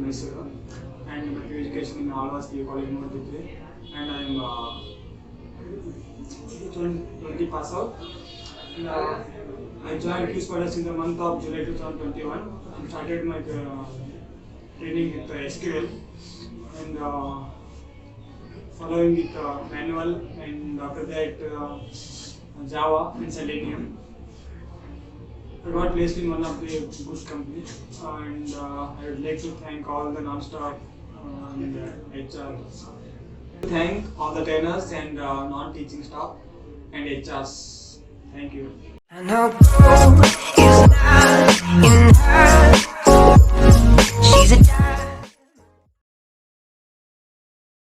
Mysore, and my education in Alvas College Murthy, and I am 20 pass out. And, I joined Qspiders in the month of July 2021 and started my training with SQL and following with manual, and after that Java and Selenium. I got placed in one of the good company, and I would like to thank all the non-stop and HR. Thank all the trainers and non-teaching staff and HRs. Thank you. I know gold is not enough.